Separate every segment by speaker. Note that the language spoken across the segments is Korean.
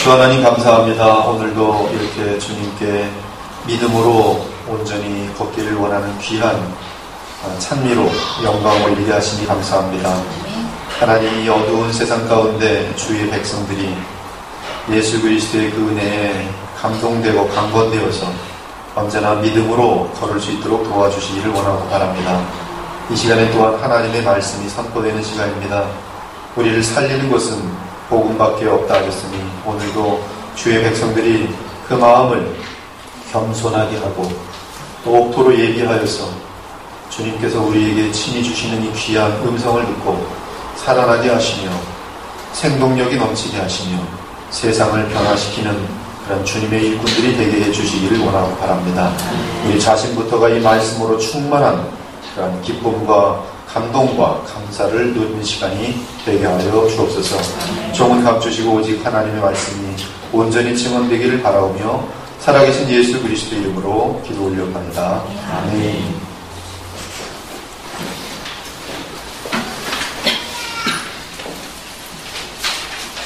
Speaker 1: 주 하나님 감사합니다. 오늘도 이렇게 주님께 믿음으로 온전히 걷기를 원하는 귀한 찬미로 영광을 올리게 하시니 감사합니다. 하나님, 이 어두운 세상 가운데 주의 백성들이 예수 그리스도의 그 은혜에 감동되고 강건되어서 언제나 믿음으로 걸을 수 있도록 도와주시기를 원하고 바랍니다. 이 시간에 또한 하나님의 말씀이 선포되는 시간입니다. 우리를 살리는 것은 복음밖에 없다 하셨으니 오늘도 주의 백성들이 그 마음을 겸손하게 하고 또 옥토로 예비하여서 주님께서 우리에게 친히 주시는 이 귀한 음성을 듣고 살아나게 하시며 생동력이 넘치게 하시며 세상을 변화시키는 그런 주님의 일꾼들이 되게 해주시기를 원하고 바랍니다. 우리 자신부터가 이 말씀으로 충만한 그런 기쁨과 감동과 감사를 누리는 시간이 되게 하여 주옵소서. 종은 감추시고 오직 하나님의 말씀이 온전히 증언되기를 바라오며 살아계신 예수 그리스도 이름으로 기도 올려옵나이다. 아멘.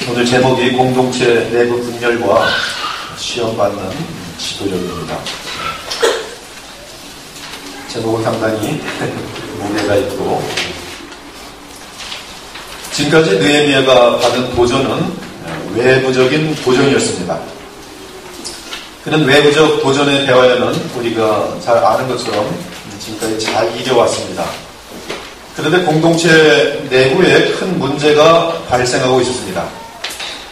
Speaker 1: 오늘 제목이 공동체 내부 분열과 시험받는 지도력입니다. 제목은 상당히 무게가 있고, 지금까지 느헤미야가 받은 도전은 외부적인 도전이었습니다. 그런 외부적 도전의 대화에는 우리가 잘 아는 것처럼 지금까지 잘 이겨왔습니다. 그런데 공동체 내부에 큰 문제가 발생하고 있었습니다.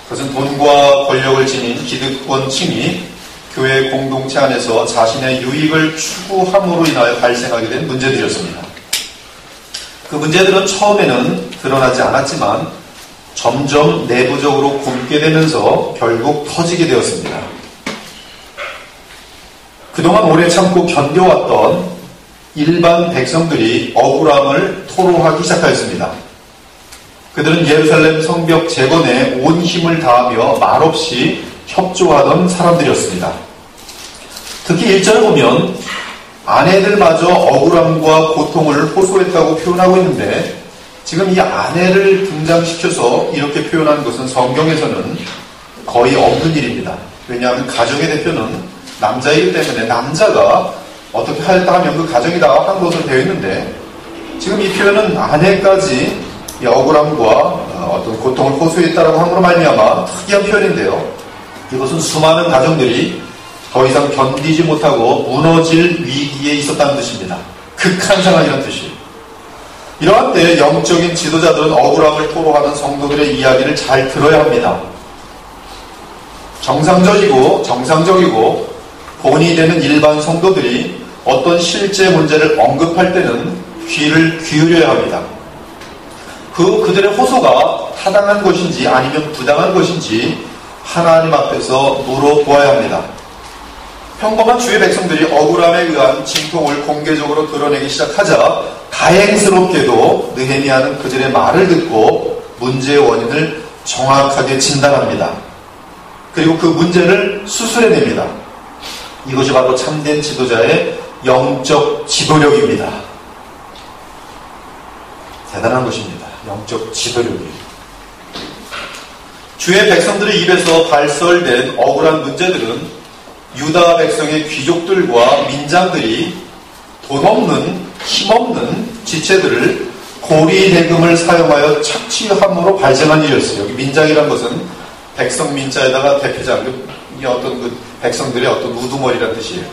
Speaker 1: 그것은 돈과 권력을 지닌 기득권층이 교회 공동체 안에서 자신의 유익을 추구함으로 인하여 발생하게 된 문제들이었습니다. 그 문제들은 처음에는 드러나지 않았지만 점점 내부적으로 굼게 되면서 결국 터지게 되었습니다. 그동안 오래 참고 견뎌왔던 일반 백성들이 억울함을 토로하기 시작하였습니다. 그들은 예루살렘 성벽 재건에 온 힘을 다하며 말없이 협조하던 사람들이었습니다. 특히 1절을 보면 아내들마저 억울함과 고통을 호소했다고 표현하고 있는데, 지금 이 아내를 등장시켜서 이렇게 표현한 것은 성경에서는 거의 없는 일입니다. 왜냐하면 가정의 대표는 남자이기 때문에 남자가 어떻게 하였다 하면 그 가정이다 한 것으로 되어 있는데, 지금 이 표현은 아내까지 이 억울함과 어떤 고통을 호소했다라고 함으로 말미암아 특이한 표현인데요. 이것은 수많은 가정들이 더 이상 견디지 못하고 무너질 위기에 있었다는 뜻입니다. 극한 상황이라는 뜻이에요. 이러한 때 영적인 지도자들은 억울함을 토로하는 성도들의 이야기를 잘 들어야 합니다. 정상적이고 본이 되는 일반 성도들이 어떤 실제 문제를 언급할 때는 귀를 기울여야 합니다. 그들의 호소가 타당한 것인지 아니면 부당한 것인지 하나님 앞에서 물어보아야 합니다. 평범한 주의 백성들이 억울함에 의한 진통을 공개적으로 드러내기 시작하자 다행스럽게도 느헤미야는 그들의 말을 듣고 문제의 원인을 정확하게 진단합니다. 그리고 그 문제를 수술해냅니다. 이것이 바로 참된 지도자의 영적 지도력입니다. 대단한 것입니다. 영적 지도력이. 주의 백성들의 입에서 발설된 억울한 문제들은 유다 백성의 귀족들과 민장들이 돈 없는, 힘없는 지체들을 고리 대금을 사용하여 착취함으로 발생한 일이었어요. 여기 민장이란 것은 백성 민자에다가 대표자, 이 어떤 그 백성들의 어떤 우두머리라는 뜻이에요.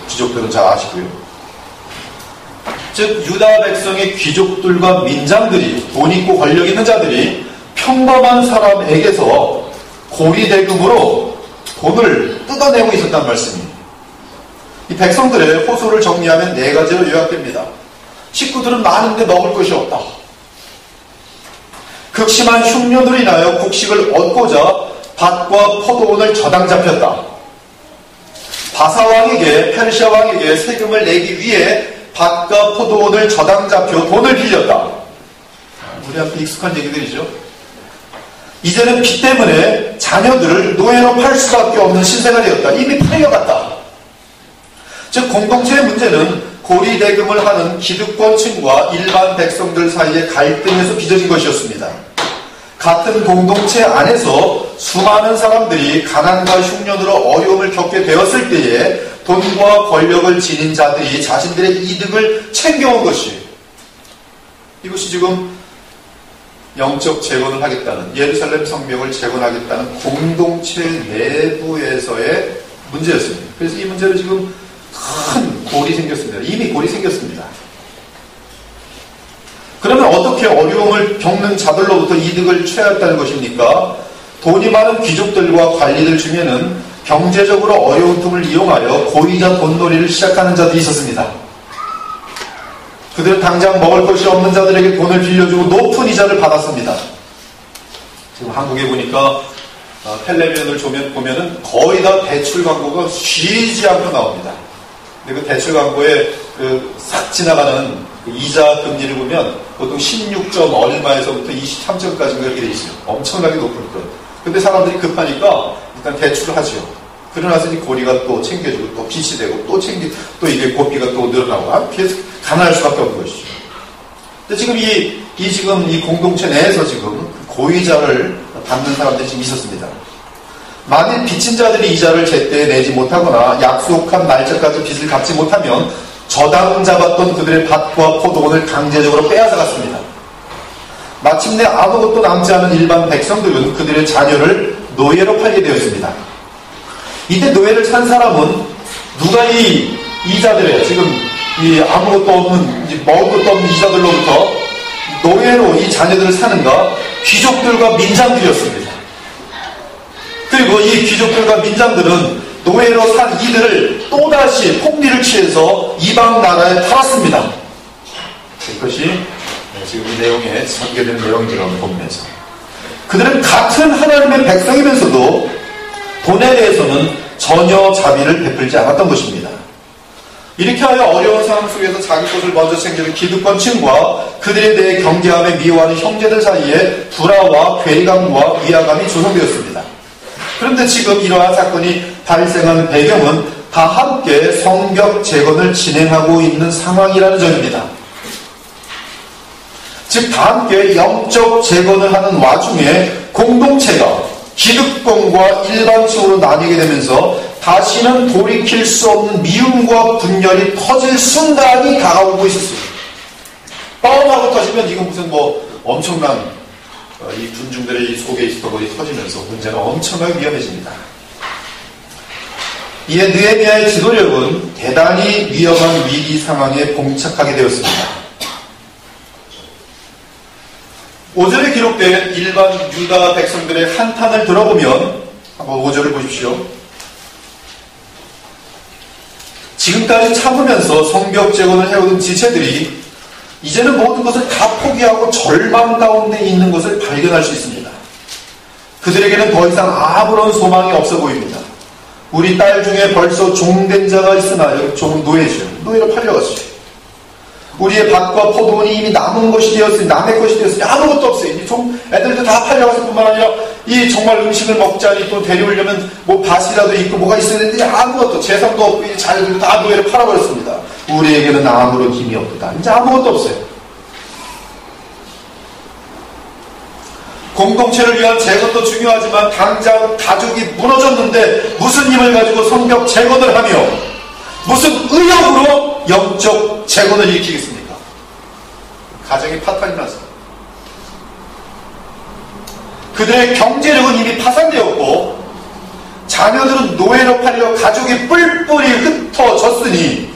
Speaker 1: 귀족들은 잘 아시고요. 즉 유다 백성의 귀족들과 민장들이, 돈 있고 권력 있는 자들이 평범한 사람에게서 고리 대금으로 돈을 뜯어내고 있었다는 말씀입니다. 이 백성들의 호소를 정리하면 4가지로 요약됩니다. 식구들은 많은데 먹을 것이 없다. 극심한 흉년으로 인하여 곡식을 얻고자 밭과 포도원을 저당 잡혔다. 바사왕에게, 페르시아 왕에게 세금을 내기 위해 밭과 포도원을 저당 잡혀 돈을 빌렸다. 우리한테 익숙한 얘기들이죠. 이제는 빚 때문에 자녀들을 노예로 팔 수밖에 없는 신세가 되었다. 이미 팔려갔다. 즉 공동체의 문제는 고리대금을 하는 기득권층과 일반 백성들 사이의 갈등에서 빚어진 것이었습니다. 같은 공동체 안에서 수많은 사람들이 가난과 흉년으로 어려움을 겪게 되었을 때에 돈과 권력을 지닌 자들이 자신들의 이득을 챙겨온 것이에요. 이것이 지금 영적 재건을 하겠다는, 예루살렘 성벽을 재건하겠다는 공동체 내부에서의 문제였습니다. 그래서 이 문제로 지금 큰 골이 생겼습니다. 이미 골이 생겼습니다. 그러면 어떻게 어려움을 겪는 자들로부터 이득을 취하였다는 것입니까? 돈이 많은 귀족들과 관리들 중에는 경제적으로 어려운 틈을 이용하여 고의자 돈놀이를 시작하는 자들이 있었습니다. 그들은 당장 먹을 것이 없는 자들에게 돈을 빌려주고 높은 이자를 받았습니다. 지금 한국에 보니까 텔레비전을 보면은 거의 다 대출 광고가 쉬지 않고 나옵니다. 근데 그 대출 광고에 싹 지나가는 이자 금리를 보면 보통 16점 얼마에서부터 23점까지가 이렇게 돼 있어요. 엄청나게 높을 것. 근데 사람들이 급하니까 일단 대출을 하죠. 그러나서 이 고리가 또 챙겨주고 또 빚이 되고 또 이게 고비가 또 늘어나고 계속 가난할 수밖에 없는 것이죠. 근데 지금 이 공동체 내에서 지금 고의자를 받는 사람들이 지금 있었습니다. 만일 빚진 자들이 이자를 제때 내지 못하거나 약속한 날짜까지 빚을 갚지 못하면 저당 잡았던 그들의 밭과 포도원을 강제적으로 빼앗아갔습니다. 마침내 아무것도 남지 않은 일반 백성들은 그들의 자녀를 노예로 팔게 되었습니다. 이때 노예를 산 사람은 누가 이 이자들의 지금 이 아무것도 없는 먹을 것도 없는 이자들로부터 노예로 이 자녀들을 사는가? 귀족들과 민장들이었습니다. 그리고 이 귀족들과 민장들은 노예로 산 이들을 또다시 폭리를 취해서 이방 나라에 팔았습니다. 그것이 지금 이 내용에 전개되는 내용이라고 보면서 그들은 같은 하나님의 백성이면서도 돈에 대해서는 전혀 자비를 베풀지 않았던 것입니다. 이렇게 하여 어려운 상황 속에서 자기 것을 먼저 챙기는 기득권층과 그들에 대해 경계함에 미워하는 형제들 사이에 불화와 괴리감과 위화감이 조성되었습니다. 그런데 지금 이러한 사건이 발생한 배경은 다 함께 성벽 재건을 진행하고 있는 상황이라는 점입니다. 즉 다 함께 영적 재건을 하는 와중에 공동체가 기득권과 일반층으로 나뉘게 되면서 다시는 돌이킬 수 없는 미움과 분열이 터질 순간이 다가오고 있었습니다. 뻥하고 터지면 이건 무슨 엄청난 이 군중들의 이 속에 있었던 것이 터지면서 문제는 엄청나게 위험해집니다. 이에 느헤미야의 지도력은 대단히 위험한 위기 상황에 봉착하게 되었습니다. 5절에 기록된 일반 유다 백성들의 한탄을 들어보면 한번 5절을 보십시오. 지금까지 참으면서 성벽 재건을 해오던 지체들이 이제는 모든 것을 다 포기하고 절망 가운데 있는 것을 발견할 수 있습니다. 그들에게는 더 이상 아무런 소망이 없어 보입니다. 우리 딸 중에 벌써 종된 자가 있으나 종은 노예죠. 노예로 팔려갔어요. 우리의 밭과 포도원이 이미 남은 것이 되었으니 남의 것이 되었으니 아무것도 없어요. 애들도 다 팔려갔을 뿐만 아니라 이 정말 음식을 먹자니 또 데려오려면 밭이라도 있고 뭐가 있어야 되는데 아무것도 재산도 없고 이 자녀들도 다 노예로 팔아버렸습니다. 우리에게는 아무런 힘이 없다. 이제 아무것도 없어요. 공동체를 위한 재건도 중요하지만 당장 가족이 무너졌는데 무슨 힘을 가지고 성벽 재건을 하며 무슨 의욕으로 영적 재건을 일으키겠습니까? 가정이 파탄이 나서 그들의 경제력은 이미 파산되었고 자녀들은 노예로 팔려 가족이 뿔뿔이 흩어졌으니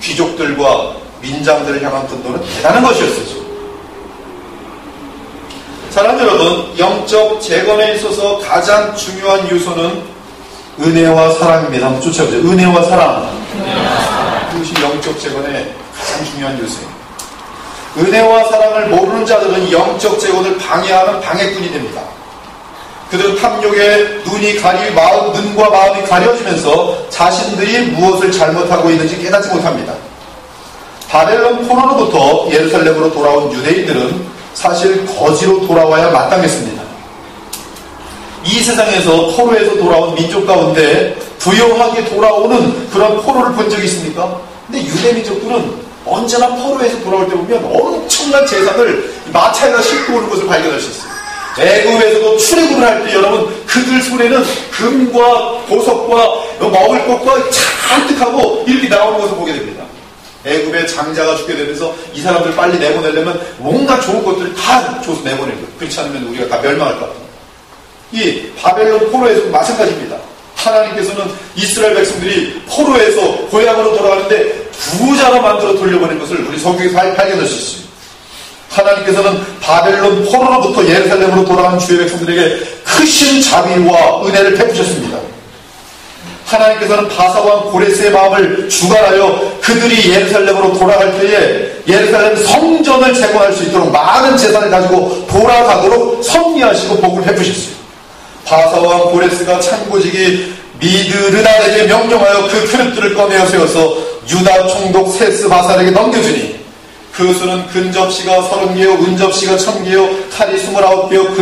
Speaker 1: 귀족들과 민장들을 향한 분노는 대단한 것이었어요. 사랑하는 여러분, 영적 재건에 있어서 가장 중요한 요소는 은혜와 사랑입니다. 한번 쫓아보죠. 은혜와 사랑. 그것이 영적 재건의 가장 중요한 요소예요. 은혜와 사랑을 모르는 자들은 영적 재건을 방해하는 방해꾼이 됩니다. 그들은 탐욕에 눈과 마음이 가려지면서 자신들이 무엇을 잘못하고 있는지 깨닫지 못합니다. 바벨론 포로로부터 예루살렘으로 돌아온 유대인들은 사실 거지로 돌아와야 마땅했습니다. 이 세상에서 포로에서 돌아온 민족 가운데 부요하게 돌아오는 그런 포로를 본 적이 있습니까? 근데 유대 민족들은 언제나 포로에서 돌아올 때 보면 엄청난 재산을 마차에다 싣고 오는 것을 발견할 수 있어요. 애굽에서도 출애굽을 할 때 여러분 그들 손에는 금과 보석과 먹을 것과 잔뜩하고 이렇게 나오는 것을 보게 됩니다. 애굽의 장자가 죽게 되면서 이 사람들 빨리 내보내려면 뭔가 좋은 것들을 다 줘서 내보낼 거예요. 그렇지 않으면 우리가 다 멸망할 것 같아요. 이 바벨론 포로에서도 마찬가지입니다. 하나님께서는 이스라엘 백성들이 포로에서 고향으로 돌아가는데 부자로 만들어 돌려보낸 것을 우리 성경에서 발견할 수 있습니다. 하나님께서는 바벨론 포로로부터 예루살렘으로 돌아간 주의 백성들에게 크신 자비와 은혜를 베푸셨습니다. 하나님께서는 바사왕 고레스의 마음을 주관하여 그들이 예루살렘으로 돌아갈 때에 예루살렘 성전을 재건할 수 있도록 많은 재산을 가지고 돌아가도록 섭리하시고 복을 베푸셨어요. 바사왕 고레스가 창고지기 미드르단에게 명령하여 그 그릇들을 꺼내어 세워서 유다 총독 세스 바살에게 넘겨주니 그 수는 금접시가 30개요 은접시가 1000개요 칼이 29개요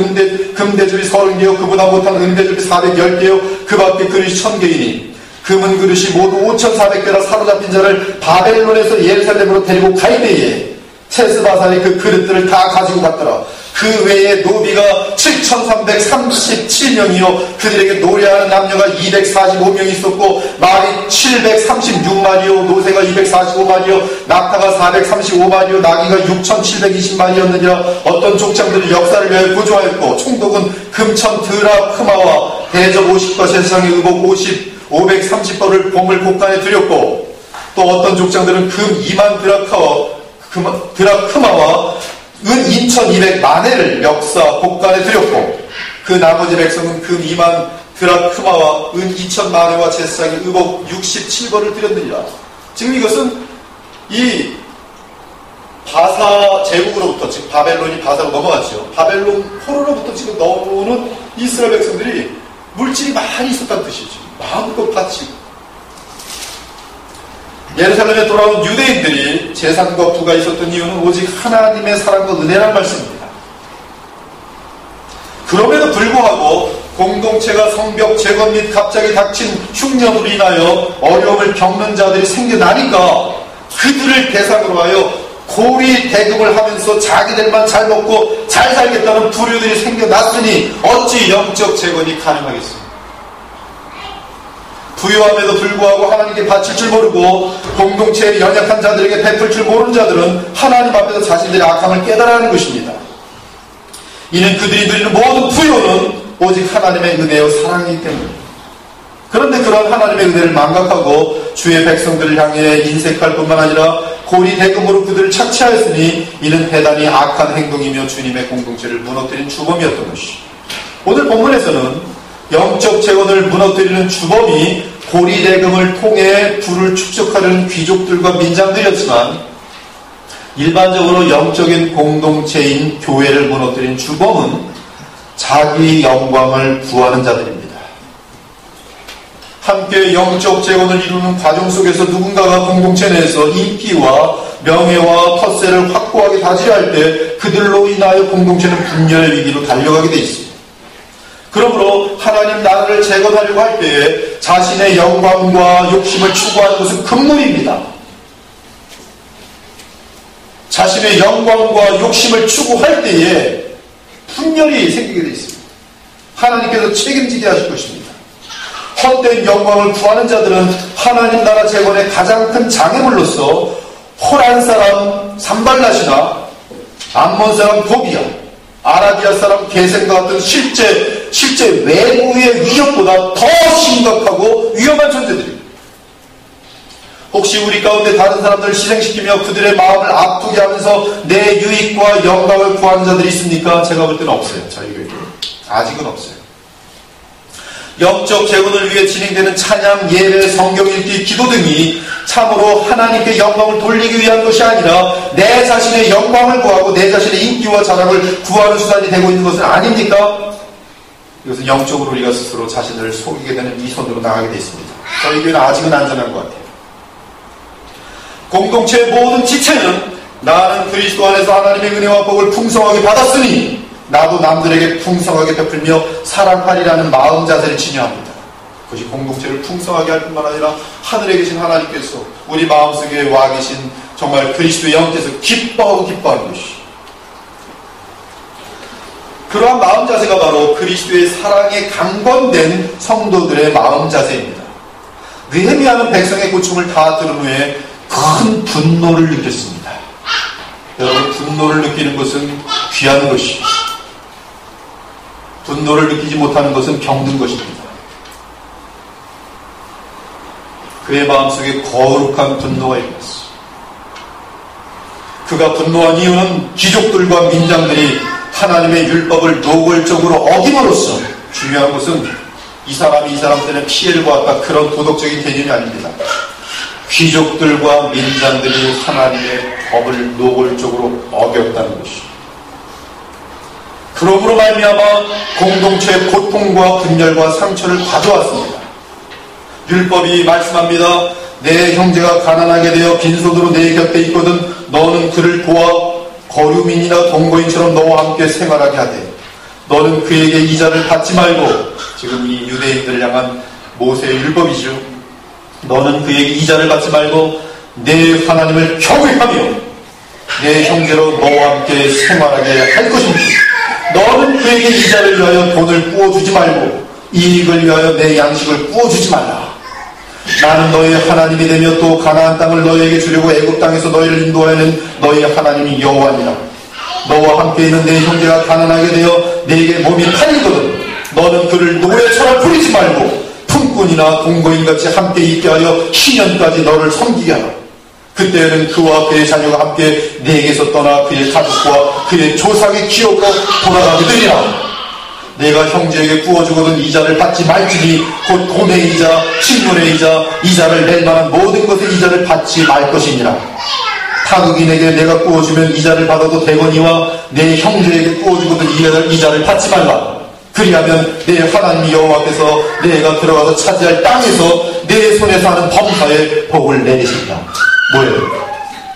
Speaker 1: 금대접이 30개요 그보다 못한 은대접이 410개요 그 밖에 그릇이 1000개이니 금은 그릇이 모두 5400개라 사로잡힌 자를 바벨론에서 예루살렘으로 데리고 갈 때에 세스 바살이 그 그릇들을 다 가지고 갔더라. 그 외에 노비가 7337명이요 그들에게 노래하는 남녀가 245명이 있었고 말이 736마리요 노새가 245마리요 낙타가 435마리요 나귀가 6720마리였느니라. 어떤 족장들이 역사를 위하여 구조하였고 총독은 금천 드라크마와 대접 50과 세상의 의복 530벌을 보물 곡간에 들였고 또 어떤 족장들은 금 2만 드라크마와 은 2200만회를 역사 곡간에 들였고 그 나머지 백성은 금 2만 드라크마와 은 2000만회와 제사장의 의복 67벌을 드렸느니라. 지금 이것은 이 바사 제국으로부터 지금 바벨론이 바사로 넘어갔죠. 바벨론 포로로부터 지금 넘어오는 이스라엘 백성들이 물질이 많이 있었다는 뜻이죠. 마음껏 바치고 예루살렘에 돌아온 유대인들이 재산과 부가 있었던 이유는 오직 하나님의 사랑과 은혜란 말씀입니다. 그럼에도 불구하고 공동체가 성벽 재건 및 갑자기 닥친 흉년으로 인하여 어려움을 겪는 자들이 생겨나니까 그들을 대상으로 하여 고리 대금을 하면서 자기들만 잘 먹고 잘 살겠다는 부류들이 생겨났으니 어찌 영적 재건이 가능하겠습니까? 부유함에도 불구하고 하나님께 바칠 줄 모르고 공동체의 연약한 자들에게 베풀 줄 모르는 자들은 하나님 앞에서 자신들의 악함을 깨달아야 하는 것입니다. 이는 그들이 누리는 모든 부유는 오직 하나님의 은혜요 사랑이기 때문입니다. 그런데 그런 하나님의 은혜를 망각하고 주의 백성들을 향해 인색할 뿐만 아니라 고리 대금으로 그들을 착취하였으니 이는 대단히 악한 행동이며 주님의 공동체를 무너뜨린 주범이었던 것이죠. 오늘 본문에서는 영적 재건을 무너뜨리는 주범이 고리대금을 통해 부를 축적하려는 귀족들과 민장들이었지만 일반적으로 영적인 공동체인 교회를 무너뜨린 주범은 자기 영광을 구하는 자들입니다. 함께 영적 재건을 이루는 과정 속에서 누군가가 공동체 내에서 인기와 명예와 텃세를 확고하게 다지려 할 때 그들로 인하여 공동체는 분열의 위기로 달려가게 돼 있습니다. 그러므로 하나님 나라를 재건하려고 할 때에 자신의 영광과 욕심을 추구하는 것은 금물입니다. 자신의 영광과 욕심을 추구할 때에 분열이 생기게 되어 있습니다. 하나님께서 책임지게 하실 것입니다. 헛된 영광을 구하는 자들은 하나님 나라 재건의 가장 큰 장애물로서 호란 사람 산발랏이나 암몬 사람 도비야 아라비아 사람 게셈과 같은 실제 외부의 위협보다 더 심각하고 위험한 존재들입니다. 혹시 우리 가운데 다른 사람들을 희생시키며 그들의 마음을 아프게 하면서 내 유익과 영광을 구하는 자들이 있습니까? 제가 볼 때는 없어요. 저희 교회에 아직은 없어요. 영적 재건을 위해 진행되는 찬양, 예배, 성경 읽기, 기도 등이 참으로 하나님께 영광을 돌리기 위한 것이 아니라 내 자신의 영광을 구하고 내 자신의 인기와 자랑을 구하는 수단이 되고 있는 것은 아닙니까? 이것은 영적으로 우리가 스스로 자신을 속이게 되는 위선으로 나가게 되어 있습니다. 저희 교회는 아직은 안전한 것 같아요. 공동체의 모든 지체는 나는 그리스도 안에서 하나님의 은혜와 복을 풍성하게 받았으니 나도 남들에게 풍성하게 베풀며 사랑하리라는 마음 자세를 지녀합니다. 그것이 공동체를 풍성하게 할 뿐만 아니라 하늘에 계신 하나님께서 우리 마음속에 와 계신 정말 그리스도의 영께서 기뻐하는 것이 그러한 마음 자세가 바로 그리스도의 사랑에 강건된 성도들의 마음 자세입니다. 느헤미야는 백성의 고충을 다 들은 후에 큰 분노를 느꼈습니다. 여러분, 분노를 느끼는 것은 귀한 것입니다. 분노를 느끼지 못하는 것은 병든 것입니다. 그의 마음속에 거룩한 분노가 있었습니다. 그가 분노한 이유는 귀족들과 민장들이 하나님의 율법을 노골적으로 어김으로써, 중요한 것은 이 사람이 이 사람 때문에 피해를 보았다, 그런 도덕적인 개념이 아닙니다. 귀족들과 민장들이 하나님의 법을 노골적으로 어겼다는 것입니다. 그러므로 말미암아 공동체의 고통과 분열과 상처를 가져왔습니다. 율법이 말씀합니다. 내 형제가 가난하게 되어 빈손으로 내 곁에 있거든 너는 그를 도와 거류민이나 동거인처럼 너와 함께 생활하게 하되 너는 그에게 이자를 받지 말고, 지금 이 유대인들을 향한 모세의 율법이죠. 너는 그에게 이자를 받지 말고 내 하나님을 경외하며 내 형제로 너와 함께 생활하게 할 것입니다. 너는 그에게 이자를 위하여 돈을 꾸어주지 말고 이익을 위하여 내 양식을 꾸어주지 말라. 나는 너의 하나님이 되며 또 가나안 땅을 너희에게 주려고 애굽 땅에서 너희를 인도하는 너희의 하나님이 여호와니라. 너와 함께 있는 내 형제가 가난하게 되어 내게 몸이 팔리거든 너는 그를 노예처럼 부리지 말고 품꾼이나 동거인같이 함께 있게 하여 10년까지 너를 섬기게 하라. 그때는 그와 그의 자녀가 함께 내게서 떠나 그의 가족과 그의 조상의 기업으로 돌아가게 되리라. 내가 형제에게 구워주거든 이자를 받지 말지니 곧 돈의 이자, 식물의 이자, 이자를 낼 만한 모든 것의 이자를 받지 말 것이니라. 타국인에게 내가 구워주면 이자를 받아도 되거니와 내 형제에게 구워주거든 이자를 받지 말라. 그리하면 내 하나님 여호와께서 내가 들어가서 차지할 땅에서 내 손에서 하는 범사에 복을 내리신다. 뭐예요?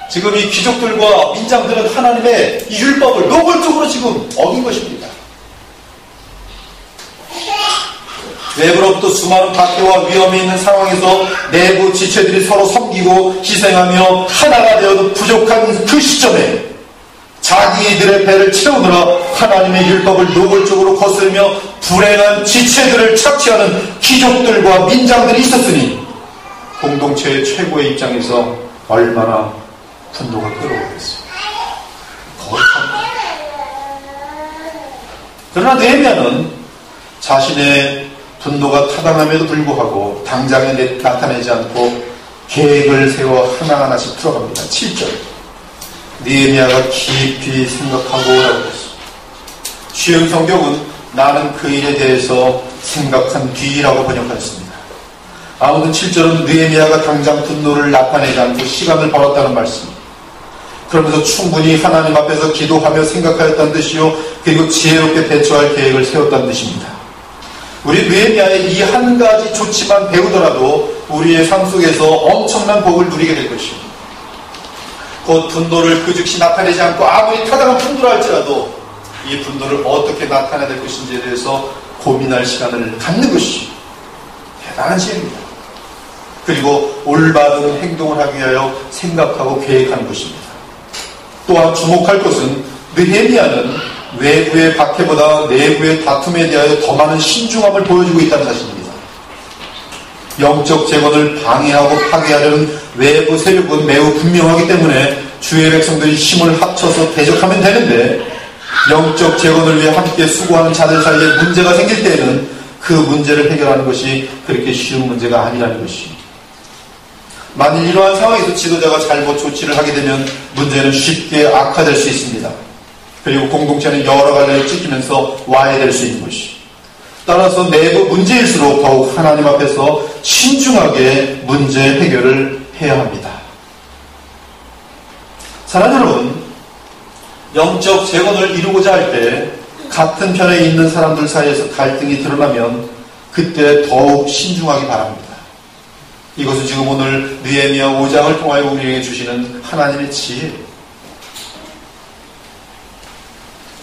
Speaker 1: 지금 이 귀족들과 민장들은 하나님의 이 율법을 노골적으로 지금 어긴 것입니다. 외부로부터 수많은 박해와 위험이 있는 상황에서 내부 지체들이 서로 섬기고 희생하며 하나가 되어도 부족한 그 시점에 자기들의 배를 채우느라 하나님의 율법을 노골적으로 거스르며 불행한 지체들을 착취하는 귀족들과 민장들이 있었으니 공동체의 최고의 입장에서 얼마나 분노가 끓어오겠어요. 거룩합니다. 그러나 느헤미야는 자신의 분노가 타당함에도 불구하고 당장에 나타내지 않고 계획을 세워 하나하나씩 풀어갑니다. 7절. 느헤미야가 깊이 생각하고 라고 했습니다. 쉬운 성경은 나는 그 일에 대해서 생각한 뒤라고 번역하였습니다. 아무튼 7절은 느헤미야가 당장 분노를 나타내지 않고 시간을 벌었다는 말씀입니다. 그러면서 충분히 하나님 앞에서 기도하며 생각하였다는 뜻이요, 그리고 지혜롭게 대처할 계획을 세웠다는 뜻입니다. 우리 느헤미야의 이 한 가지 좋지만 배우더라도 우리의 삶 속에서 엄청난 복을 누리게 될 것입니다. 곧 분노를 그 즉시 나타내지 않고 아무리 타당한 분노를 할지라도 이 분노를 어떻게 나타내야 될 것인지에 대해서 고민할 시간을 갖는 것이 대단한 지혜입니다. 그리고 올바른 행동을 하기 위하여 생각하고 계획하는 것입니다. 또한 주목할 것은 느헤미야는 외부의 박해보다 내부의 다툼에 대하여 더 많은 신중함을 보여주고 있다는 사실입니다. 영적 재건을 방해하고 파괴하려는 외부 세력은 매우 분명하기 때문에 주의 백성들이 힘을 합쳐서 대적하면 되는데, 영적 재건을 위해 함께 수고하는 자들 사이에 문제가 생길 때에는 그 문제를 해결하는 것이 그렇게 쉬운 문제가 아니라는 것입니다. 만일 이러한 상황에서 지도자가 잘못 조치를 하게 되면 문제는 쉽게 악화될 수 있습니다. 그리고 공동체는 여러 갈래로 찢기면서 와해될 수 있는 것이. 따라서 내부 문제일수록 더욱 하나님 앞에서 신중하게 문제 해결을 해야 합니다. 사랑하는 여러분, 영적 재건을 이루고자 할 때 같은 편에 있는 사람들 사이에서 갈등이 드러나면 그때 더욱 신중하기 바랍니다. 이것은 지금 오늘 느헤미야 5장을 통하여 우리에게 주시는 하나님의 지혜예요.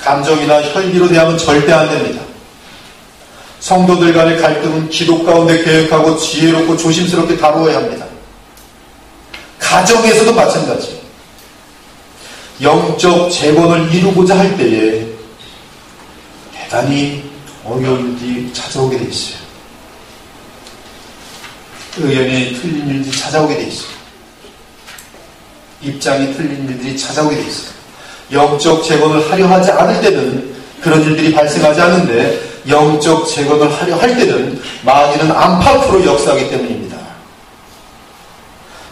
Speaker 1: 감정이나 혈기로 대하면 절대 안 됩니다. 성도들 간의 갈등은 기도 가운데 계획하고 지혜롭고 조심스럽게 다루어야 합니다. 가정에서도 마찬가지. 영적 재건을 이루고자 할 때에 대단히 어려운 일이 찾아오게 돼 있어요. 의견이 틀린 일들이 찾아오게 돼 있어요. 입장이 틀린 일들이 찾아오게 돼 있어요. 영적 재건을 하려 하지 않을 때는 그런 일들이 발생하지 않는데, 영적 재건을 하려 할 때는 마귀는 안팎으로 역사하기 때문입니다.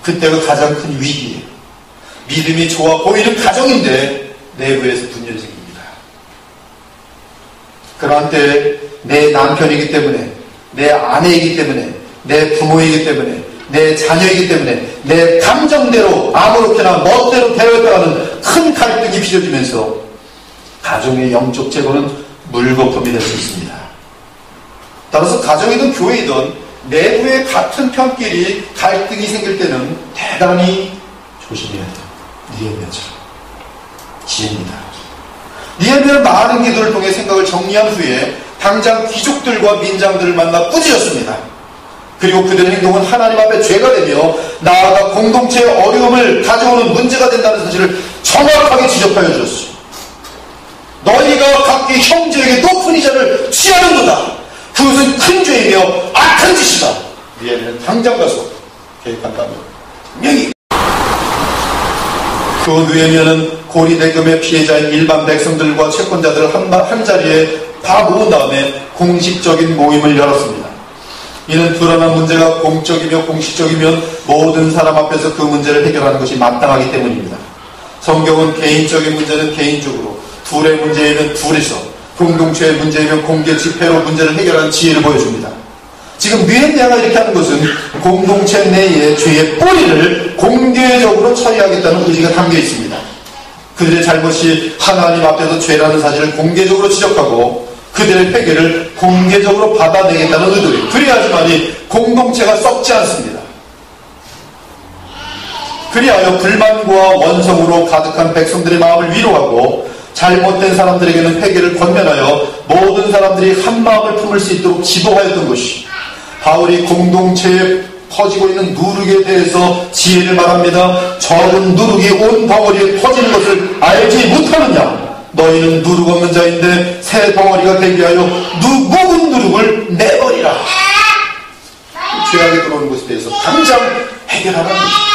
Speaker 1: 그때가 가장 큰 위기예요. 믿음이 좋아 보이는 가정인데 내부에서 분열이 생깁니다. 그러한 때에 내 남편이기 때문에, 내 아내이기 때문에, 내 부모이기 때문에, 내 자녀이기 때문에 내 감정대로 아무렇게나 멋대로 대화했다가는 큰 갈등이 빚어지면서 가정의 영적 재건은 물거품이 될 수 있습니다. 따라서 가정이든 교회이든 내부의 같은 편끼리 갈등이 생길 때는 대단히 조심해야 돼요. 느헤미야처럼. 지혜입니다. 느헤미야는 많은 기도를 통해 생각을 정리한 후에 당장 귀족들과 민장들을 만나 꾸짖었습니다. 그리고 그들의 행동은 하나님 앞에 죄가 되며 나아가 공동체의 어려움을 가져오는 문제가 된다는 사실을 정확하게 지적하여 주셨어요. 너희가 각기 형제에게 높은 이자를 취하는도다. 그것은 큰 죄이며 악한 짓이다. 느헤미야는 당장 가서 계획한다며 명히. 그 느헤미야는 고리대금의 피해자인 일반 백성들과 채권자들을 한 자리에 다 모은 다음에 공식적인 모임을 열었습니다. 이는 드러난 문제가 공적이며 공식적이면 모든 사람 앞에서 그 문제를 해결하는 것이 마땅하기 때문입니다. 성경은 개인적인 문제는 개인적으로, 둘의 문제이면 둘이서, 공동체의 문제이면 공개 집회로 문제를 해결하는 지혜를 보여줍니다. 지금 느헤미야가 이렇게 하는 것은 공동체 내의 죄의 뿌리를 공개적으로 처리하겠다는 의지가 담겨 있습니다. 그들의 잘못이 하나님 앞에서 죄라는 사실을 공개적으로 지적하고 그들의 회개를 공개적으로 받아내겠다는 의도예요. 그래야지만이 공동체가 썩지 않습니다. 그리하여 불만과 원성으로 가득한 백성들의 마음을 위로하고 잘못된 사람들에게는 회개를 권면하여 모든 사람들이 한 마음을 품을 수 있도록 지도하였던 것이, 바울이 공동체에 퍼지고 있는 누룩에 대해서 지혜를 말합니다. 적은 누룩이 온 덩어리에 퍼지는 것을 알지 못하느냐. 너희는 누룩 없는 자인데 새 덩어리가 되게 하여 묵은 누룩을 내버리라. 죄악이 들어오는 것에 대해서 당장 해결하라는 것입니다.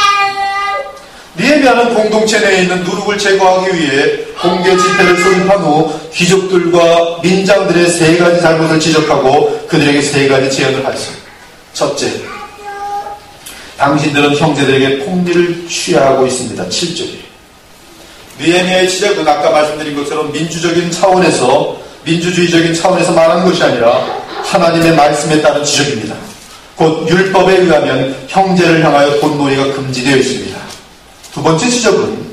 Speaker 1: 느헤미야는 공동체 내에 있는 누룩을 제거하기 위해 공개 집회를 소집한 후 귀족들과 민장들의 세 가지 잘못을 지적하고 그들에게 세 가지 제안을 하였습니다. 첫째, 당신들은 형제들에게 폭리를 취하고 있습니다. 7절이에요. 느헤미야의 지적은 아까 말씀드린 것처럼 민주적인 차원에서, 민주주의적인 차원에서 말하는 것이 아니라 하나님의 말씀에 따른 지적입니다. 곧 율법에 의하면 형제를 향하여 돈놀이가 금지되어 있습니다. 두 번째 지적은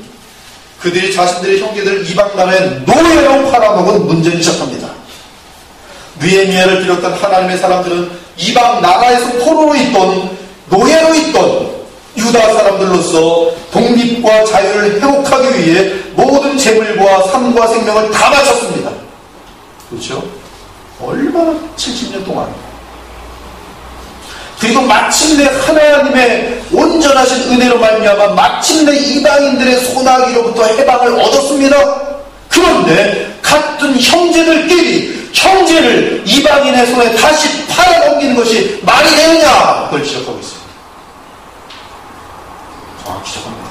Speaker 1: 그들이 자신들의 형제들을 이방 나라에 노예로 팔아먹은 문제를 지적합니다. 느헤미야를 비롯한 하나님의 사람들은 이방 나라에서 포로로 있던, 노예로 있던 유다 사람들로서 독립과 자유를 회복하기 위해 모든 재물과 삶과 생명을 다 바쳤습니다. 그렇죠? 얼마나 70년 동안. 그리고 마침내 하나님의 온전하신 은혜로 말미암아 마침내 이방인들의 소나기로부터 해방을 얻었습니다. 그런데 같은 형제들끼리 형제를 이방인의 손에 다시 팔아넘기는 것이 말이 되느냐, 그걸 지적하고 있습니다. 정확히 지적합니다.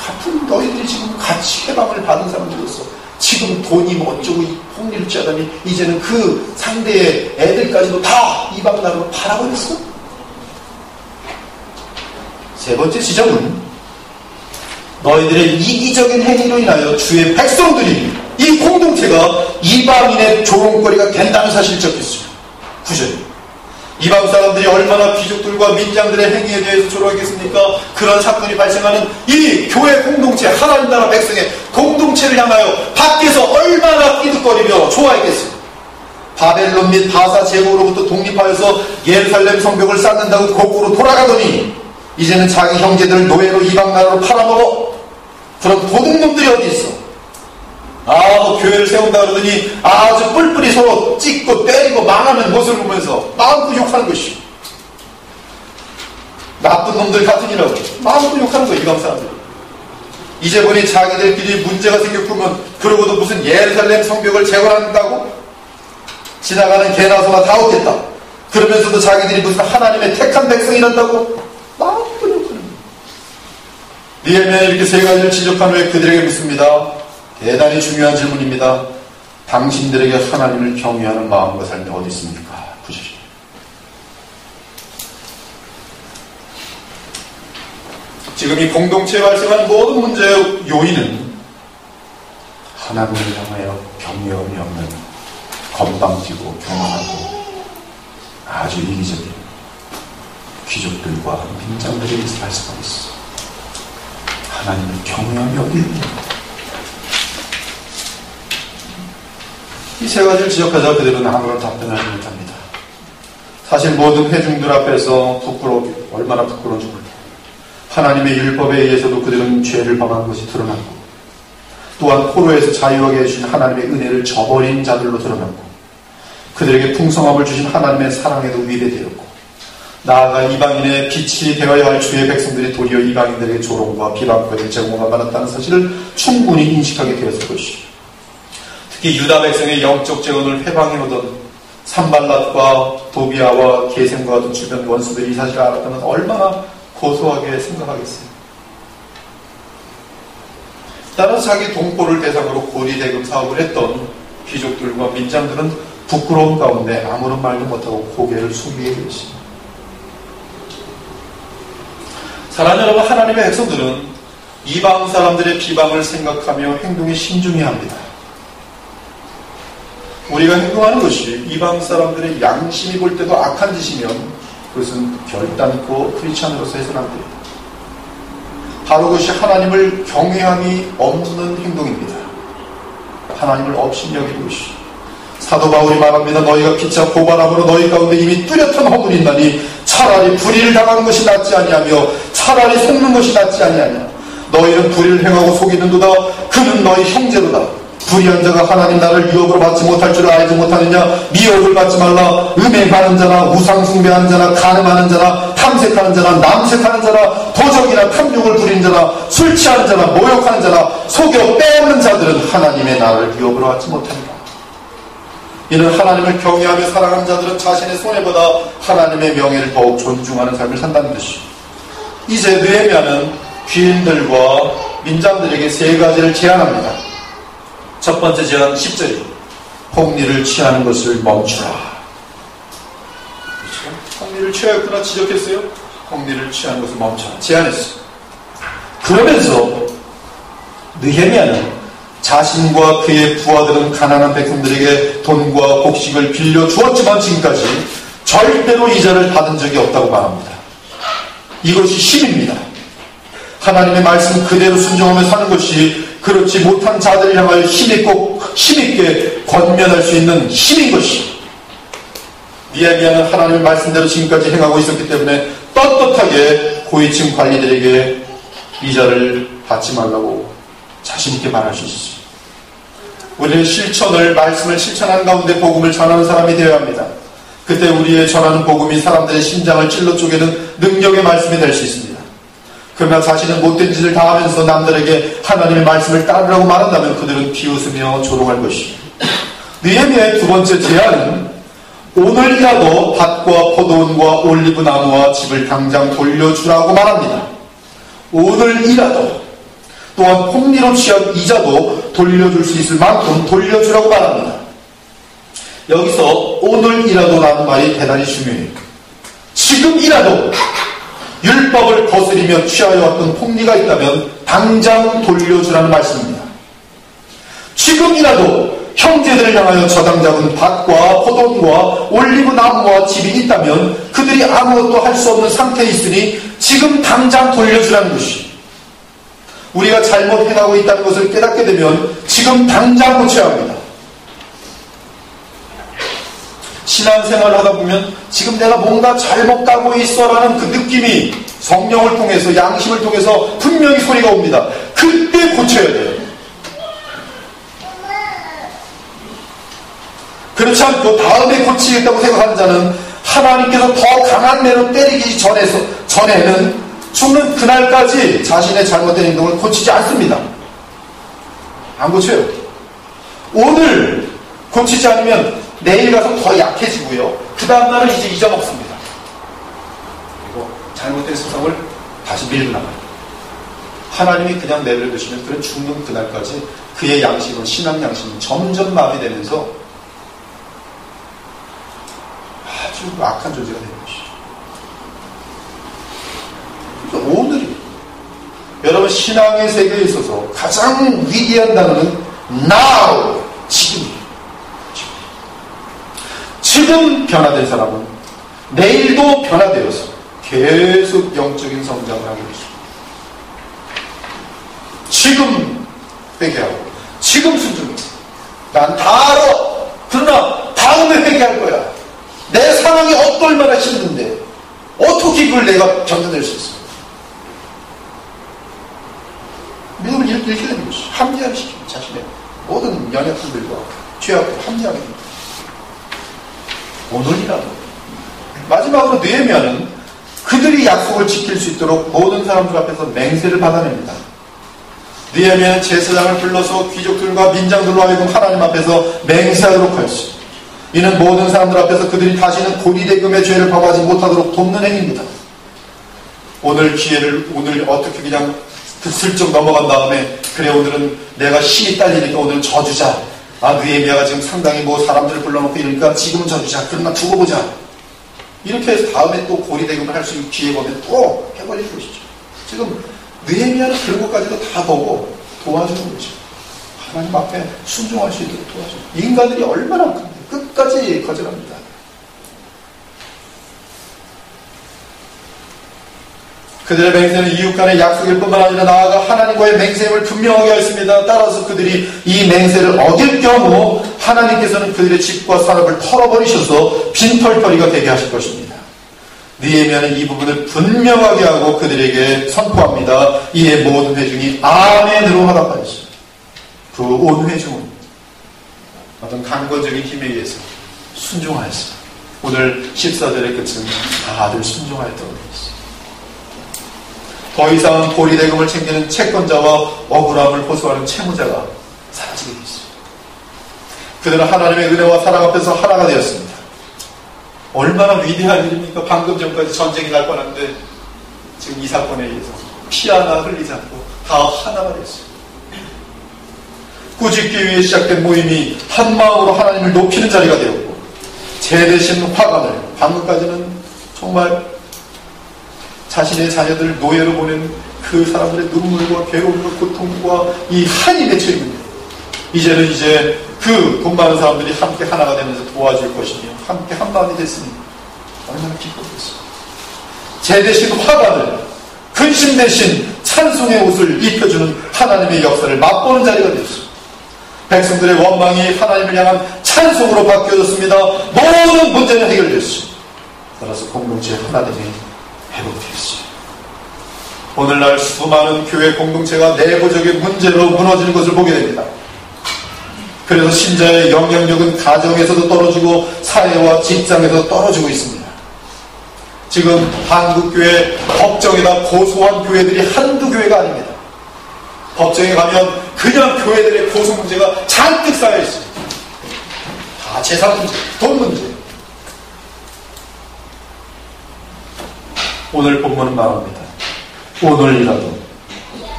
Speaker 1: 같은 너희들이 지금 같이 해방을 받은 사람들로서 지금 돈이 뭐 어쩌고 폭리를 취하다니 이제는 그 상대의 애들까지도 다 이방 나라로 팔아버렸어. 세 번째 지적은 너희들의 이기적인 행위로 인하여 주의 백성들이, 이 공동체가 이방인의 조롱거리가 된다는 사실을 적혔습니다. 9절. 이방 사람들이 얼마나 귀족들과 민장들의 행위에 대해서 조롱하겠습니까? 그런 사건이 발생하는 이 교회 공동체, 하나님 나라 백성의 공동체를 향하여 밖에서 얼마나 끼득거리며 좋아했겠어요. 바벨론 및 바사 제국으로부터 독립하여서 예루살렘 성벽을 쌓는다고 거꾸로 돌아가더니 이제는 자기 형제들을 노예로 이방 나라로 팔아먹어. 그런 도둑놈들이 어디 있어? 뭐 교회를 세운다 그러더니 아주 뿔뿔이 서로 찍고 때리고 망하는 모습을 보면서 마음껏 욕하는 것이, 나쁜 놈들 같으니라고 마음껏 욕하는 거예요. 이방 사람들. 이제 보니 자기들끼리 문제가 생겼구먼. 그러고도 무슨 예루살렘 성벽을 재건한다고? 지나가는 개나 소나 다 얻겠다. 그러면서도 자기들이 무슨 하나님의 택한 백성이란다고 나쁜 욕하는 느헤미야는 이렇게 세 가지를 지적한 후에 그들에게 묻습니다. 대단히 중요한 질문입니다. 당신들에게 하나님을 경외하는 마음과 삶이 어디 있습니까? 9절. 지금 이 공동체에 발생한 모든 문제의 요인은 하나님을 향하여 경외함이 없는 건방지고 교만하고 아주 이기적인 귀족들과 민장들에게서 발생하고 있어. 하나님을 경외함이 어디 있느냐. 이 세 가지를 지적하자 그들은 아무런 답변을 하지 못합니다. 사실 모든 회중들 앞에서 얼마나 부끄러운지 몰라요. 하나님의 율법에 의해서도 그들은 죄를 범한 것이 드러났고, 또한 포로에서 자유하게 해주신 하나님의 은혜를 저버린 자들로 드러났고, 그들에게 풍성함을 주신 하나님의 사랑에도 위배되었고, 나아가 이방인의 빛이 되어야 할 주의 백성들이 도리어 이방인들에게 조롱과 비방까지 제공을 받았다는 사실을 충분히 인식하게 되었을 것이죠. 특히 유다 백성의 영적 재원을 회방해오던 산발랏과 도비아와 게셈과 같은 주변 원수들이 이 사실을 알았다면 얼마나 고소하게 생각하겠어요. 따라서 자기 동포를 대상으로 고리대금 사업을 했던 귀족들과 민장들은 부끄러운 가운데 아무런 말도 못하고 고개를 숙이게 되었습니다. 사랑하는 여러분, 하나님의 백성들은 이방 사람들의 비방을 생각하며 행동에 신중해야 합니다. 우리가 행동하는 것이 이방 사람들의 양심이 볼 때도 악한 짓이면 그것은 결단코 크리스찬으로서 해서는 안 돼요. 바로 그것이 하나님을 경외함이 없는 행동입니다. 하나님을 업신여기는 것이. 사도 바울이 말합니다. 너희가 피차 고발함으로 너희 가운데 이미 뚜렷한 허물이 있나니 차라리 불의를 당하는 것이 낫지 아니하며 차라리 속는 것이 낫지 아니하냐. 너희는 불의를 행하고 속이는도다. 그는 너희 형제로다. 불의한 자가 하나님 나라를 유업으로 받지 못할 줄 알지 못하느냐. 미혹을 받지 말라. 음행하는 자나 우상숭배하는 자나 간음하는 자나 탐색하는 자나 남색하는 자나 도적이나 탐욕을 부리는 자나 술 취하는 자나 모욕하는 자나 속여 빼앗는 자들은 하나님의 나라를 유업으로 받지 못한다. 이는 하나님을 경외하며 사랑하는 자들은 자신의 손해보다 하나님의 명예를 더욱 존중하는 삶을 산다는 것이죠. 이제 느헤미야는 귀인들과 민장들에게 세 가지를 제안합니다. 첫 번째 제안 10절이 폭리를 취하는 것을 멈추라. 그렇죠? 폭리를 취하였구나 지적했어요. 폭리를 취하는 것을 멈추라 제안했어요. 그러면서 느헤미야는 자신과 그의 부하들은 가난한 백성들에게 돈과 곡식을 빌려 주었지만 지금까지 절대로 이자를 받은 적이 없다고 말합니다. 이것이 힘입니다. 하나님의 말씀 그대로 순종하며 사는 것이 그렇지 못한 자들을 향하여 힘있게 권면할 수 있는 힘인 것이. 느헤미야는 하나님의 말씀대로 지금까지 행하고 있었기 때문에 떳떳하게 고위층 관리들에게 이자를 받지 말라고 자신있게 말할 수 있습니다. 우리는 말씀을 실천하는 가운데 복음을 전하는 사람이 되어야 합니다. 그때 우리의 전하는 복음이 사람들의 심장을 찔러 쪼개는 능력의 말씀이 될 수 있습니다. 그러나 자신은 못된 짓을 다 하면서 남들에게 하나님의 말씀을 따르라고 말한다면 그들은 비웃으며 조롱할 것입니다. 느헤미야의 두 번째 제안은 오늘이라도 밭과 포도원과 올리브 나무와 집을 당장 돌려주라고 말합니다. 오늘이라도. 또한 폭리로 취한 이자도 돌려줄 수 있을 만큼 돌려주라고 말합니다. 여기서 오늘이라도라는 말이 대단히 중요해요. 지금이라도 율법을 거스리며 취하여 왔던 폭리가 있다면 당장 돌려주라는 말씀입니다. 지금이라도 형제들을 향하여 저당 잡은 밭과 포도원과 올리브 나무와 집이 있다면 그들이 아무것도 할 수 없는 상태에 있으니 지금 당장 돌려주라는 것이. 우리가 잘못 행하고 있다는 것을 깨닫게 되면 지금 당장 고쳐야 합니다. 신앙생활을 하다 보면 지금 내가 뭔가 잘못 가고 있어라는 그 느낌이 성령을 통해서 양심을 통해서 분명히 소리가 옵니다. 그때 고쳐야 돼요. 그렇지 않고 다음에 고치겠다고 생각하는 자는 하나님께서 더 강한 매로 때리기 전에는 죽는 그날까지 자신의 잘못된 행동을 고치지 않습니다. 안 고쳐요. 오늘 고치지 않으면 내일 가서 더 약해지고요. 그 다음날은 이제 잊어먹습니다. 그리고 잘못된 습성을 다시 밀고 나가요. 하나님이 그냥 내버려 두시면 그런 죽는 그날까지 그의 양심은, 신앙 양심은 점점 마비되면서 아주 악한 존재가 되는 것이죠. 그러니까 오늘이 여러분 신앙의 세계에 있어서 가장 위대한 단어는 now, 지금이에요. 지금 변화된 사람은 내일도 변화되어서 계속 영적인 성장을 하고 있습니다. 지금 회개하고 지금 순종해. 난 다 알아. 그러나 다음에 회개할 거야. 내 상황이 얼마나 힘든데 어떻게 그걸 내가 견뎌낼 수 있어? 믿음을 이렇게 되는 것이 합리화를 시킵니다. 자신의 모든 연약함들과 죄악을 합리화하게 됩니다. 오늘이라도 마지막으로 느헤미야는 그들이 약속을 지킬 수 있도록 모든 사람들 앞에서 맹세를 받아냅니다. 느헤미야는 제사장을 불러서 귀족들과 민장들로 하여금 하나님 앞에서 맹세하도록 하였습니다. 이는 모든 사람들 앞에서 그들이 다시는 고리대금의 죄를 범하지 못하도록 돕는 행위입니다. 오늘 기회를 오늘 어떻게 그냥 슬쩍 넘어간 다음에 그래 오늘은 내가 힘이 딸리니까 오늘 져주자. 느헤미야가 지금 상당히 뭐 사람들을 불러놓고 이러니까 지금은 져주자. 그러나 두고 보자. 이렇게 해서 다음에 또 고리대금을 할 수 있는 기회 보면 또 해버릴 것이죠. 지금 느헤미야는 그런 것까지도 다 보고 도와주는 것이죠. 하나님 앞에 순종할 수 있도록 도와줘요. 인간들이 얼마나 큰데 끝까지 거절합니다. 그들의 맹세는 이웃 간의 약속일 뿐만 아니라 나아가 하나님과의 맹세임을 분명하게 하였습니다. 따라서 그들이 이 맹세를 어길 경우 하나님께서는 그들의 집과 산업을 털어버리셔서 빈털터리가 되게 하실 것입니다. 느헤미야는 이 부분을 분명하게 하고 그들에게 선포합니다. 이에 모든 회중이 아멘으로 화답하였습니다. 그 온 회중은 어떤 강건적인 힘에 의해서 순종하였습니다. 오늘 14절의 끝은 다들 순종하였다고 되어 있습니다. 더 이상 고리대금을 챙기는 채권자와 억울함을 호소하는 채무자가 사라지게 되었습니다. 그들은 하나님의 은혜와 사랑 앞에서 하나가 되었습니다. 얼마나 위대한 일입니까? 방금 전까지 전쟁이 날 뻔한데 지금 이 사건에 의해서 피 하나 흘리지 않고 다 하나가 되었습니다. 꾸짖기 위해 시작된 모임이 한마음으로 하나님을 높이는 자리가 되었고 제대신 화관을 방금까지는 정말 자신의 자녀들을 노예로 보낸 그 사람들의 눈물과 괴로움과 고통과 이 한이 맺혀 있는데 이제는 이제 그 돈 많은 사람들이 함께 하나가 되면서 도와줄 것이며 함께 한마음이 됐으니 얼마나 기쁘겠습니까? 제대신 화관을 근심 대신 찬송의 옷을 입혀주는 하나님의 역사를 맛보는 자리가 되었습니다. 백성들의 원망이 하나님을 향한 찬송으로 바뀌어졌습니다. 모든 문제는 해결됐습니다. 따라서 공동체의 하나됨이 회복되었습니다. 오늘날 수많은 교회 공동체가 내부적인 문제로 무너지는 것을 보게 됩니다. 그래서 신자의 영향력은 가정에서도 떨어지고 사회와 직장에서도 떨어지고 있습니다. 지금 한국교회 법정에다 고소한 교회들이 한두 교회가 아닙니다. 법정에 가면 그냥 교회들의 고소 문제가 잔뜩 쌓여 있습니다. 다 재산 문제, 돈 문제. 오늘 본문은 말합니다. 오늘이라도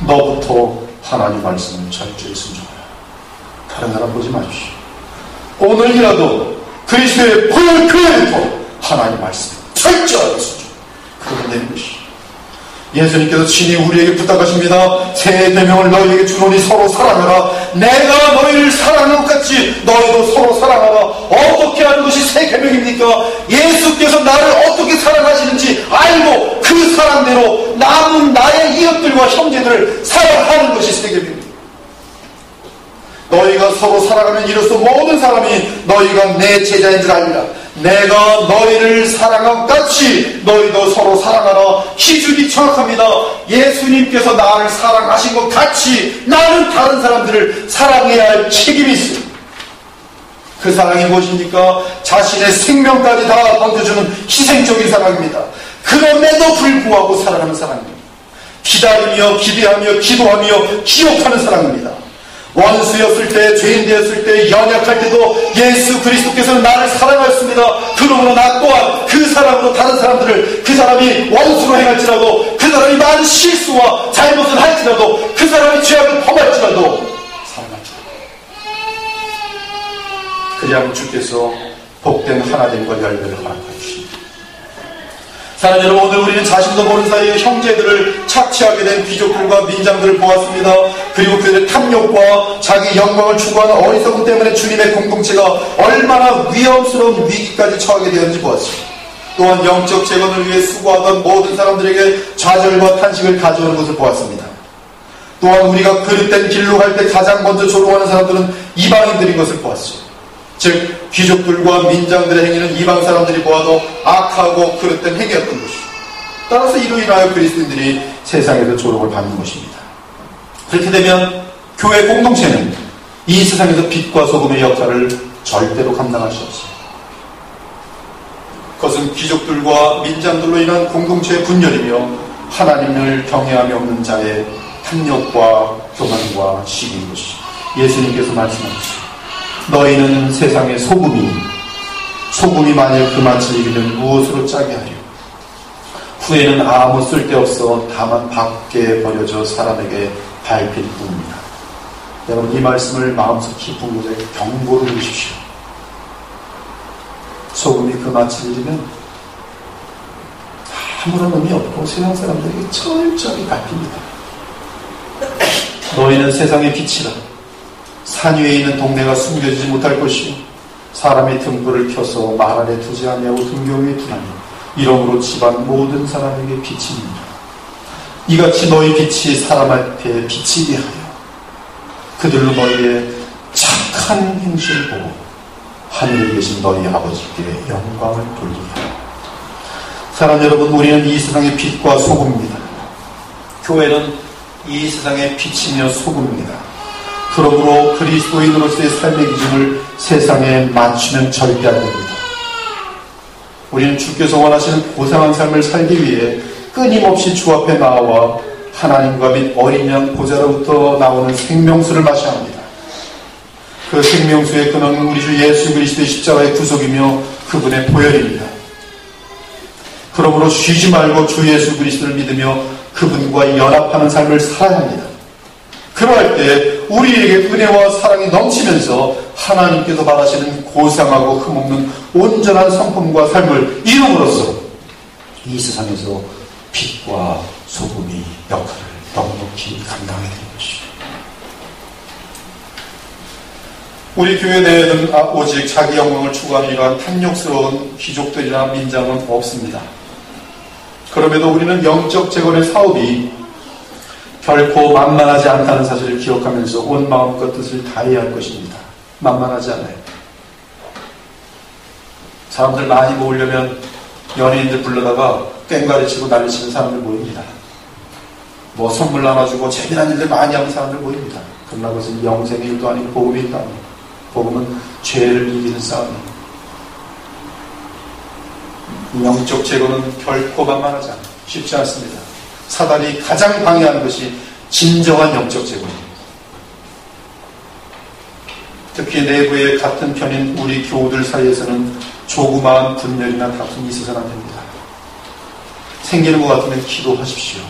Speaker 1: 너부터 하나님 말씀을 철저히 순종하라. 다른 사람 보지 마십시오. 오늘이라도 그리스도의 교회부터 하나님 말씀을 철저하게 순종. 그러면 되는 것이죠. 예수님께서 친히 우리에게 부탁하십니다. 새 계명을 너희에게 주노니 서로 사랑하라. 내가 너희를 사랑한 것 같이 너희도 서로 사랑하라. 어떻게 하는 것이 새 계명입니까? 예수께서 나를 어떻게 사랑하시는지 알고 그 사랑대로 남은 나의 이웃들과 형제들을 사랑하는 것이 새 계명입니다. 너희가 서로 사랑하면 이로써 모든 사람이 너희가 내 제자인 줄 알리라. 내가 너희를 사랑한 것 같이 너희도 서로 사랑하라. 기준이 정확합니다. 예수님께서 나를 사랑하신 것 같이 나는 다른 사람들을 사랑해야 할 책임이 있어요. 그 사랑이 무엇입니까? 자신의 생명까지 다 던져주는 희생적인 사랑입니다. 그럼에도 불구하고 사랑하는 사랑입니다. 기다리며 기대하며 기도하며 기억하는 사랑입니다. 원수였을 때, 죄인 되었을 때, 연약할 때도 예수 그리스도께서는 나를 사랑하였습니다. 그러므로 나 또한 그 사람으로 다른 사람들을, 그 사람이 원수로 행할지라도, 그 사람이 많은 실수와 잘못을 할지라도, 그 사람이 죄악을 범할지라도 사랑할지라도, 그리하면 주께서 복된 하나됨과 열매를 허락하여 주십니다. 사랑하는 여러분, 오늘 우리는 자신도 모르는 사이에 형제들을 착취하게 된 귀족들과 민장들을 보았습니다. 그리고 그들의 탐욕과 자기 영광을 추구하는 어리석음 때문에 주님의 공동체가 얼마나 위험스러운 위기까지 처하게 되었는지 보았습니다. 또한 영적 재건을 위해 수고하던 모든 사람들에게 좌절과 탄식을 가져오는 것을 보았습니다. 또한 우리가 그릇된 길로 갈 때 가장 먼저 조롱하는 사람들은 이방인들인 것을 보았습니다. 즉 귀족들과 민장들의 행위는 이방 사람들이 보아도 악하고 그릇된 행위였던 것이죠. 따라서 이로 인하여 그리스도인들이 세상에서 조롱을 받는 것입니다. 그렇게 되면 교회 공동체는 이 세상에서 빛과 소금의 역할을 절대로 감당할 수 없습니다. 그것은 귀족들과 민장들로 인한 공동체의 분열이며 하나님을 경외함이 없는 자의 탐욕과 교만과 시기인 것이죠. 예수님께서 말씀하셨습니다. 너희는 세상의 소금이 만일 그 맛을 잃으면 무엇으로 짜게 하려? 후에는 아무 쓸데없어 다만 밖에 버려져 사람에게 밟힐 뿐입니다. 여러분, 이 말씀을 마음속 깊은 곳에 경고를 주십시오. 소금이 그 맛을 잃으면 아무런 의미 없고 세상 사람들에게 철저히 밟힙니다. 너희는 세상의 빛이라. 산 위에 있는 동네가 숨겨지지 못할 것이요 사람의 등불을 켜서 말 아래 두지 아니하고 등경 위에 두나니 이러므로 집안 모든 사람에게 빛입니다. 이같이 너희 빛이 사람 앞에 비치게 하여 그들로 너희의 착한 행실을 보고 하늘에 계신 너희 아버지께 영광을 돌리게 하여. 사랑하는 여러분, 우리는 이 세상의 빛과 소금입니다. 교회는 이 세상의 빛이며 소금입니다. 그러므로 그리스도인으로서의 삶의 기준을 세상에 맞추면 절대 안 됩니다. 우리는 주께서 원하시는 고상한 삶을 살기 위해 끊임없이 주 앞에 나와 하나님과 및 어린 양 보좌로부터 나오는 생명수를 마셔야 합니다. 그 생명수의 근원은 우리 주 예수 그리스도의 십자가의 구속이며 그분의 보혈입니다. 그러므로 쉬지 말고 주 예수 그리스도를 믿으며 그분과 연합하는 삶을 살아야 합니다. 그러할 때 우리에게 은혜와 사랑이 넘치면서 하나님께서 바라시는 고상하고 흠없는 온전한 성품과 삶을 이룸으로써 이 세상에서 빛과 소금이 역할을 넉넉히 감당하게 되는 것이죠. 우리 교회 내에는 오직 자기 영광을 추구하는 이러한 탐욕스러운 귀족들이나 민장은 없습니다. 그럼에도 우리는 영적 재건의 사업이 결코 만만하지 않다는 사실을 기억하면서 온 마음과 뜻을 다해야 할 것입니다. 만만하지 않아요. 사람들 많이 모으려면 연예인들 불러다가 꽹과리 치고 난리치는 사람들 모입니다. 뭐 선물 나눠주고 재미난 일들 많이 하는 사람들 모입니다. 그러나 그것은 영생의 일도 아니고 복음의 일도 아니고 복음은 죄를 이기는 싸움입니다. 영적 재건은 결코 만만하지 않아요. 쉽지 않습니다. 사단이 가장 방해하는 것이 진정한 영적 재건입니다. 특히 내부의 같은 편인 우리 교우들 사이에서는 조그마한 분열이나 다툼이 있어서는 안 됩니다. 생기는 것 같으면 기도하십시오.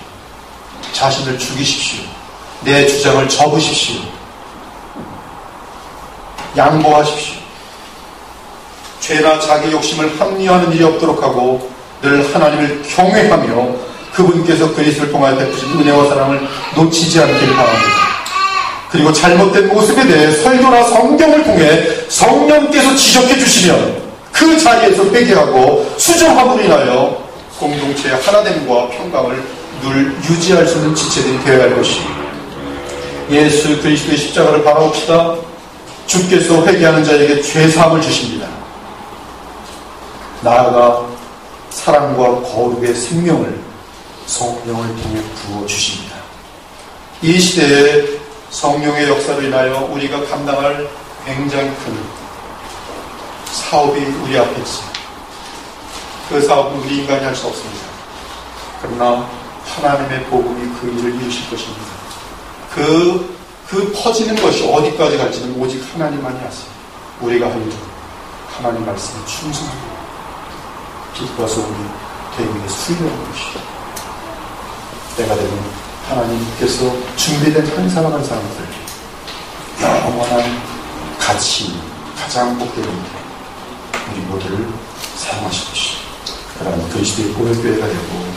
Speaker 1: 자신을 죽이십시오. 내 주장을 접으십시오. 양보하십시오. 죄나 자기 욕심을 합리화하는 일이 없도록 하고 늘 하나님을 경외하며 그분께서 그리스도를 통하여 베푸신 은혜와 사랑을 놓치지 않기를 바랍니다. 그리고 잘못된 모습에 대해 설교나 성경을 통해 성령께서 지적해 주시면 그 자리에서 회개하고 수정함으로 인하여 공동체의 하나됨과 평강을 늘 유지할 수 있는 지체들이 되어야 할 것입니다. 예수 그리스도의 십자가를 바라봅시다. 주께서 회개하는 자에게 죄사함을 주십니다. 나아가 사랑과 거룩의 생명을 성령을 통해 부어주십니다. 이 시대에 성령의 역사로 인하여 우리가 감당할 굉장히 큰 사업이 우리 앞에 있습니다. 그 사업은 우리 인간이 할 수 없습니다. 그러나 하나님의 복음이 그 일을 이루실 것입니다. 그
Speaker 2: 그 퍼지는 것이 어디까지 갈지는 오직 하나님만이 아세요. 우리가 할 일은 하나님 말씀에 충성하고 빛과 소금이 대민에 순례하는 것이죠. 때가 되면 하나님께서 준비된 한 사람 한 사람들 영원한 가치, 가장 복된 우리 모두를 사용하실 것이죠. 그런 그리스도의 보혈교회가 되고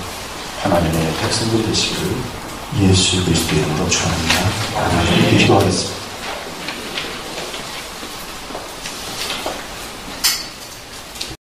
Speaker 2: 하나님의 백성들이 되시기를 예수 그리스도의 이름으로 축원합니다. 기도하겠습니다.